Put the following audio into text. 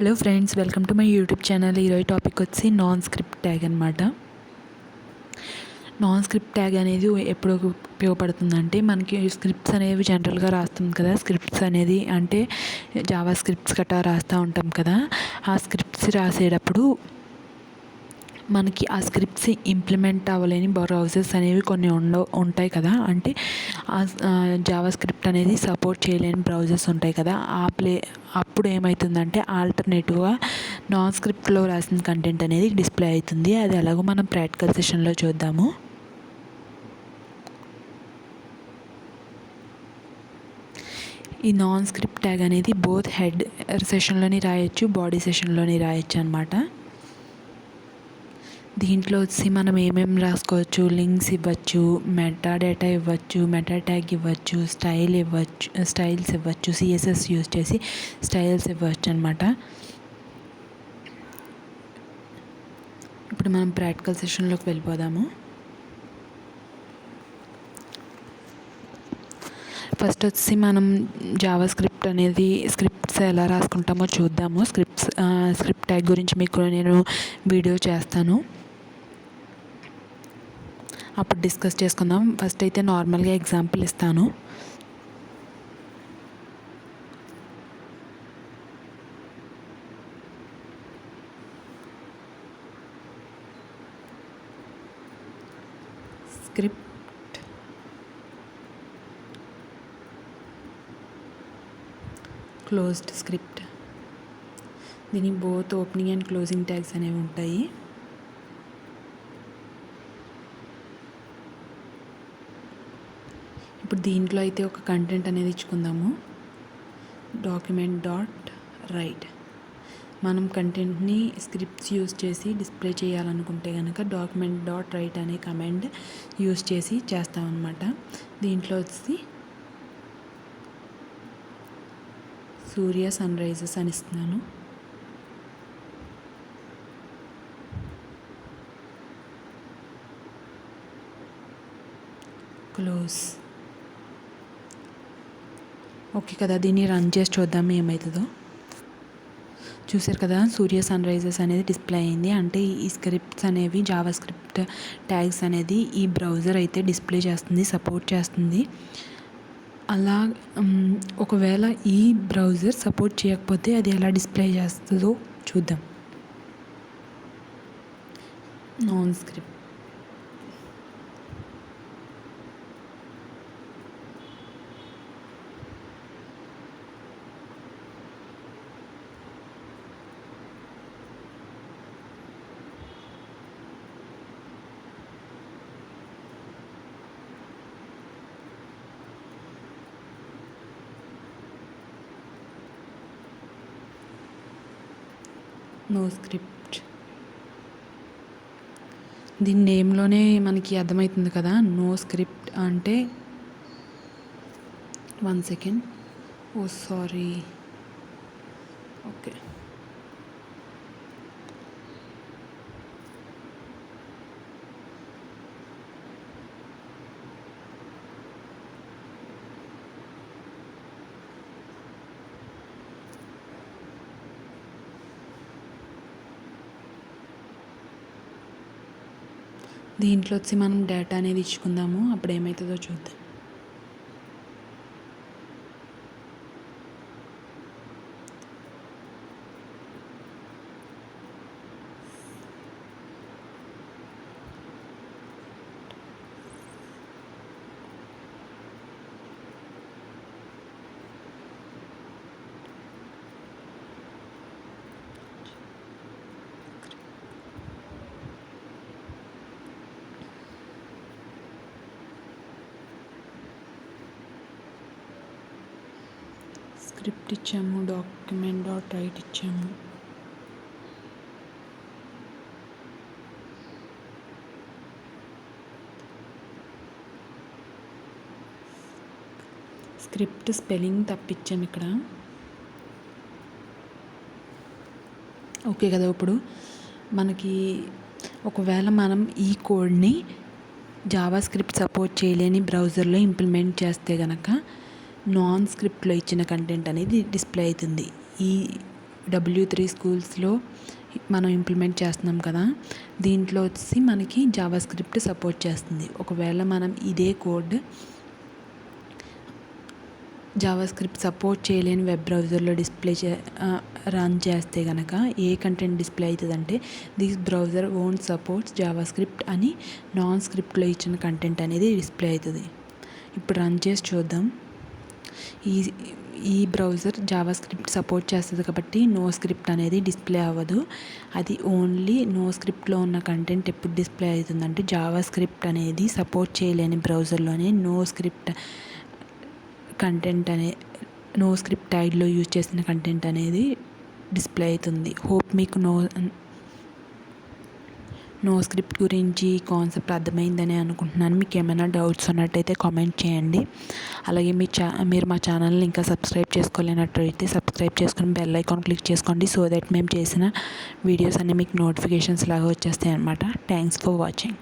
Hello friends, welcome to my YouTube channel. ఈరోజు topic వచ్చి non script tag అనమాట. Non script tag అనేది ఎప్పుడు ఉపయోగపడుతుందంటే, మనకి స్క్రిప్ట్స్ అనేవి జనరల్గా రాస్తాం కదా. స్క్రిప్ట్స్ అనేది అంటే జావా స్క్రిప్ట్స్ గట్రా రాస్తూ ఉంటాం కదా. ఆ స్క్రిప్ట్స్ రాసేటప్పుడు మనకి ఆ స్క్రిప్ట్స్ ఇంప్లిమెంట్ అవ్వలేని బ్రౌజర్స్ అనేవి కొన్ని ఉంటాయి కదా. అంటే జావా స్క్రిప్ట్ అనేది సపోర్ట్ చేయలేని బ్రౌజర్స్ ఉంటాయి కదా. అప్పుడు ఏమవుతుందంటే ఆల్టర్నేటివ్గా నాన్ స్క్రిప్ట్లో రాసిన కంటెంట్ అనేది డిస్ప్లే అవుతుంది. అది ఎలాగో మనం ప్రాక్టికల్ సెషన్లో చూద్దాము. ఈ నాన్ స్క్రిప్ట్ ట్యాగ్ అనేది బోత్ హెడ్ సెషన్లోని రాయొచ్చు, బాడీ సెషన్లోని రాయొచ్చు అనమాట. దీంట్లో వచ్చి మనం ఏమేమి రాసుకోవచ్చు, లింక్స్ ఇవ్వచ్చు, మెటా డేటా ఇవ్వచ్చు, మెటా ట్యాగ్ ఇవ్వచ్చు, స్టైల్స్ ఇవ్వచ్చు, సిఎస్ఎస్ యూజ్ చేసి స్టైల్స్ ఇవ్వచ్చు అనమాట. ఇప్పుడు మనం ప్రాక్టికల్ సెషన్లోకి వెళ్ళిపోదాము. ఫస్ట్ వచ్చి మనం జావా స్క్రిప్ట్ అనేది స్క్రిప్ట్స్ ఎలా రాసుకుంటామో చూద్దాము. స్క్రిప్ట్ ట్యాగ్ గురించి మీకు నేను వీడియో చేస్తాను, అప్పుడు డిస్కస్ చేసుకుందాం. ఫస్ట్ అయితే నార్మల్గా ఎగ్జాంపుల్ ఇస్తాను. స్క్రిప్ట్ క్లోజ్డ్ స్క్రిప్ట్, దీని both opening and closing tags అనేవి ఉంటాయి. ఇప్పుడు దీంట్లో అయితే ఒక కంటెంట్ అనేది ఇచ్చుకుందాము. Document dot right. మనం కంటెంట్ని స్క్రిప్ట్స్ యూజ్ చేసి డిస్ప్లే చేయాలనుకుంటే కనుక డాక్యుమెంట్ డాట్ రైట్ అనే కమాండ్ యూజ్ చేసి చేస్తామన్నమాట. దీంట్లో వచ్చి సూర్య సన్రైజెస్ అని ఇస్తున్నాను. క్లోజ్. ఓకే కదా, దీన్ని రన్ చేసి చూద్దాం ఏమవుతుందో. చూసారు కదా, సూర్య సన్రైజెస్ అనేది డిస్ప్లే అయింది. అంటే ఈ స్క్రిప్ట్స్ అనేవి జావా స్క్రిప్ట్ ట్యాగ్స్ అనేది ఈ బ్రౌజర్ అయితే డిస్ప్లే చేస్తుంది, సపోర్ట్ చేస్తుంది. అలా ఒకవేళ ఈ బ్రౌజర్ సపోర్ట్ చేయకపోతే అది ఎలా డిస్ప్లే చేస్తుందో చూద్దాం. Non script no script. దీని నేమ్లోనే మనకి అర్థమవుతుంది కదా, నో స్క్రిప్ట్ అంటే. 1 సెకండ్, ఓ సారీ. ఓకే, దీంట్లో వచ్చి మనం డేటా అనేది ఇచ్చుకుందాము, అప్పుడు ఏమవుతుందో చూద్దాం. స్క్రిప్ట్ ఇచ్చాము, డాక్యుమెంట్ డాట్ రైట్ ఇచ్చాము. స్క్రిప్ట్ స్పెల్లింగ్ తప్పించాము ఇక్కడ. ఓకే కదా. ఇప్పుడు మనకి ఒకవేళ మనం ఈ కోడ్ని జావా స్క్రిప్ట్ సపోర్ట్ చేయలేని బ్రౌజర్లో ఇంప్లిమెంట్ చేస్తే కనుక నాన్ స్క్రిప్ట్లో ఇచ్చిన కంటెంట్ అనేది డిస్ప్లే అవుతుంది. ఈ W3 స్కూల్స్లో మనం ఇంప్లిమెంట్ చేస్తున్నాం కదా. దీంట్లో వచ్చి మనకి జావా స్క్రిప్ట్ సపోర్ట్ చేస్తుంది. ఒకవేళ మనం ఇదే కోడ్ జావా స్క్రిప్ట్ సపోర్ట్ చేయలేని వెబ్ బ్రౌజర్లో రన్ చేస్తే కనుక ఏ కంటెంట్ డిస్ప్లే అవుతుందంటే this browser own supports Java script అని నాన్ స్క్రిప్ట్లో ఇచ్చిన కంటెంట్ అనేది డిస్ప్లే అవుతుంది. ఇప్పుడు రన్ చేసి చూద్దాం. ఈ బ్రౌజర్ జావా స్క్రిప్ట్ సపోర్ట్ చేస్తుంది కాబట్టి నో స్క్రిప్ట్ అనేది డిస్ప్లే అవ్వదు. అది ఓన్లీ నో స్క్రిప్ట్లో ఉన్న కంటెంట్ ఎప్పుడు డిస్ప్లే అవుతుందంటే జావా స్క్రిప్ట్ అనేది సపోర్ట్ చేయలేని బ్రౌజర్లోనే no script content no script టైడ్లో యూజ్ చేసిన కంటెంట్ అనేది డిస్ప్లే అవుతుంది. హోప్ మీకు నో స్క్రిప్ట్ గురించి కాన్సెప్ట్ అర్థమైందని అనుకుంటున్నాను. మీకు ఏమైనా డౌట్స్ ఉన్నట్టయితే కామెంట్ చేయండి. అలాగే మీరు మా ఛానల్ని ఇంకా సబ్స్క్రైబ్ చేసుకోలేనట్టయితే సబ్స్క్రైబ్ చేసుకుని బెల్ ఐకాన్ క్లిక్ చేసుకోండి. సో దట్ మేము చేసిన వీడియోస్ అన్నీ మీకు నోటిఫికేషన్స్ లాగా వచ్చేస్తాయి అన్నమాట. Thanks for watching.